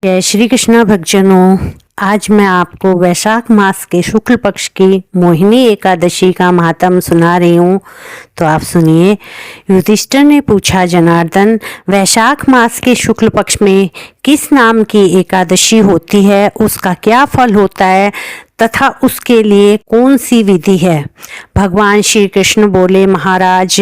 जय श्री कृष्ण भक्तजनों, आज मैं आपको वैशाख मास के शुक्ल पक्ष की मोहिनी एकादशी का महात्म सुना रही हूँ। तो आप सुनिए। युधिष्ठिर ने पूछा, जनार्दन, वैशाख मास के शुक्ल पक्ष में किस नाम की एकादशी होती है, उसका क्या फल होता है तथा उसके लिए कौन सी विधि है। भगवान श्री कृष्ण बोले, महाराज,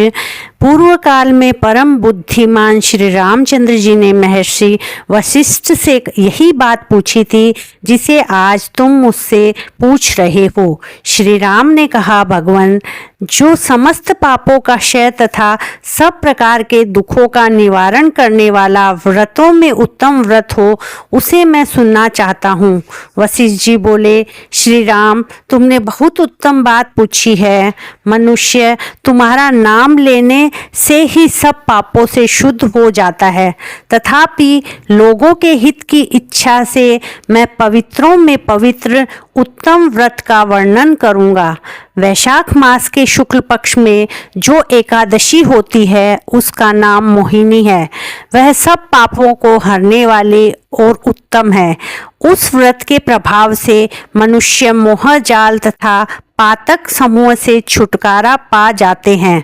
पूर्व काल में परम बुद्धिमान श्री रामचंद्र जी ने महर्षि वशिष्ठ से यही बात पूछी थी जिसे आज तुम मुझसे पूछ रहे हो। श्री राम ने कहा, भगवान, जो समस्त पापों का क्षय तथा सब प्रकार के दुखों का निवारण करने वाला व्रतों में उत्तम व्रत हो, उसे मैं सुनना चाहता हूँ। वशिष्ठ जी बोले, श्री राम, तुमने बहुत उत्तम बात पूछी है। मनुष्य तुम्हारा नाम लेने से ही सब पापों से शुद्ध हो जाता है, तथापि लोगों के हित की इच्छा से मैं पवित्रों में पवित्र उत्तम व्रत का वर्णन करूंगा। वैशाख मास के शुक्ल पक्ष में जो एकादशी होती है उसका नाम मोहिनी है। वह सब पापों को हरने वाले और उत्तम है। उस व्रत के प्रभाव से मनुष्य मोह जाल तथा पातक समूह से छुटकारा पा जाते हैं।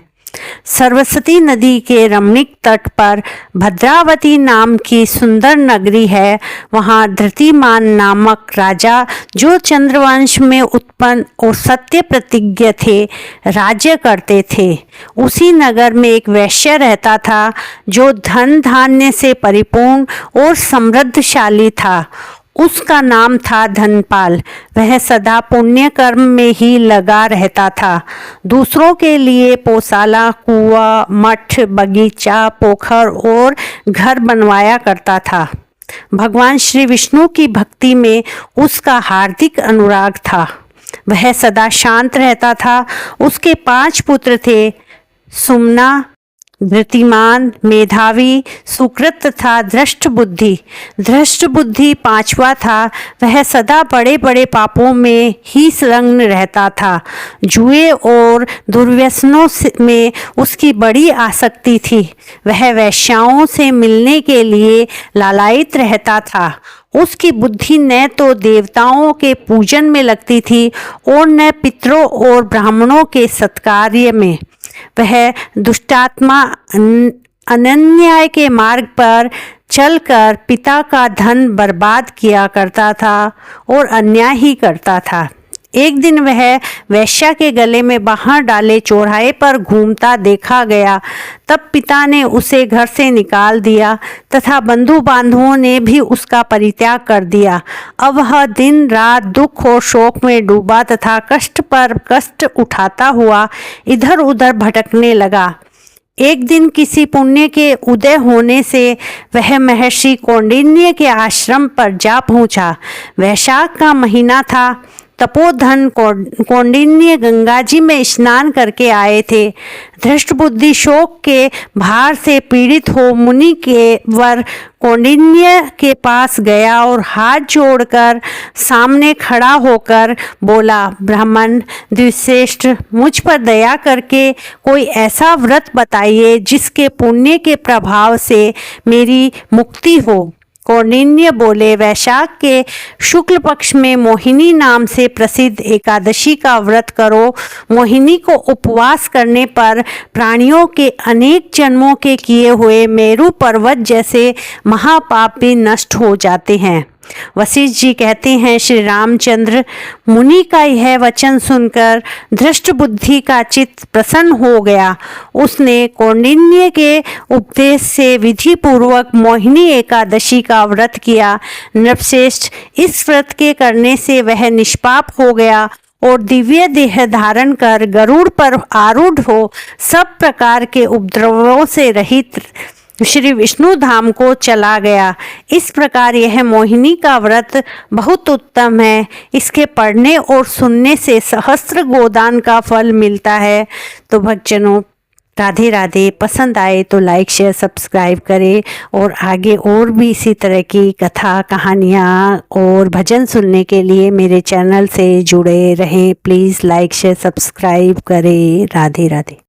सरस्वती नदी के रमणीक तट पर भद्रावती नाम की सुंदर नगरी है। वहाँ धृतिमान नामक राजा, जो चंद्रवंश में उत्पन्न और सत्य प्रतिज्ञ थे, राज्य करते थे। उसी नगर में एक वैश्य रहता था जो धन धान्य से परिपूर्ण और समृद्धशाली था। उसका नाम था धनपाल। वह सदा पुण्य कर्म में ही लगा रहता था। दूसरों के लिए पोसाला, कुआं, मठ, बगीचा, पोखर और घर बनवाया करता था। भगवान श्री विष्णु की भक्ति में उसका हार्दिक अनुराग था। वह सदा शांत रहता था। उसके 5 पुत्र थे, सुमना, धृतिमान, मेधावी, सुकृत तथा दृष्ट बुद्धि। दृष्ट बुद्धि 5वां था। वह सदा बड़े बड़े पापों में ही संलग्न रहता था। जुए और दुर्व्यसनों में उसकी बड़ी आसक्ति थी। वह वेश्याओं से मिलने के लिए लालायित रहता था। उसकी बुद्धि न तो देवताओं के पूजन में लगती थी और न पितरों और ब्राह्मणों के सत्कार्य में। वह दुष्टात्मा अनन्याय के मार्ग पर चलकर पिता का धन बर्बाद किया करता था और अन्याय ही करता था। एक दिन वह वैश्या के गले में बाहर डाले चौराहे पर घूमता देखा गया। तब पिता ने उसे घर से निकाल दिया तथा बंधु बांधवों ने भी उसका परित्याग कर दिया। अब वह दिन रात दुख और शोक में डूबा तथा कष्ट पर कष्ट उठाता हुआ इधर उधर भटकने लगा। एक दिन किसी पुण्य के उदय होने से वह महर्षि कौंडिन्य के आश्रम पर जा पहुंचा। वैशाख का महीना था। तपोधन कौंडिन्य गंगा जी में स्नान करके आए थे। धृष्ट बुद्धि शोक के भार से पीड़ित हो मुनि के वर कौंडिन्य के पास गया और हाथ जोड़कर सामने खड़ा होकर बोला, ब्राह्मण द्विश्रेष्ठ, मुझ पर दया करके कोई ऐसा व्रत बताइए जिसके पुण्य के प्रभाव से मेरी मुक्ति हो। कौंडिन्य बोले, वैशाख के शुक्ल पक्ष में मोहिनी नाम से प्रसिद्ध एकादशी का व्रत करो। मोहिनी को उपवास करने पर प्राणियों के अनेक जन्मों के किए हुए मेरु पर्वत जैसे महापाप भी नष्ट हो जाते हैं। वशिष्ठ जी कहते हैं, श्री रामचंद्र मुनि का यह वचन सुनकर धृष्ट बुद्धि का चित्त प्रसन्न हो गया। उसने कौंडिन्य के उपदेश से विधि पूर्वक मोहिनी एकादशी का व्रत किया। नृपश्रेष्ठ, इस व्रत के करने से वह निष्पाप हो गया और दिव्य देह धारण कर गरुड़ पर आरूढ़ हो सब प्रकार के उपद्रवों से रहित श्री विष्णु धाम को चला गया। इस प्रकार यह मोहिनी का व्रत बहुत उत्तम है। इसके पढ़ने और सुनने से सहस्त्र गोदान का फल मिलता है। तो भक्तजनों, राधे राधे। पसंद आए तो लाइक शेयर सब्सक्राइब करें और आगे और भी इसी तरह की कथा, कहानियाँ और भजन सुनने के लिए मेरे चैनल से जुड़े रहें। प्लीज़ लाइक शेयर सब्सक्राइब करें। राधे राधे।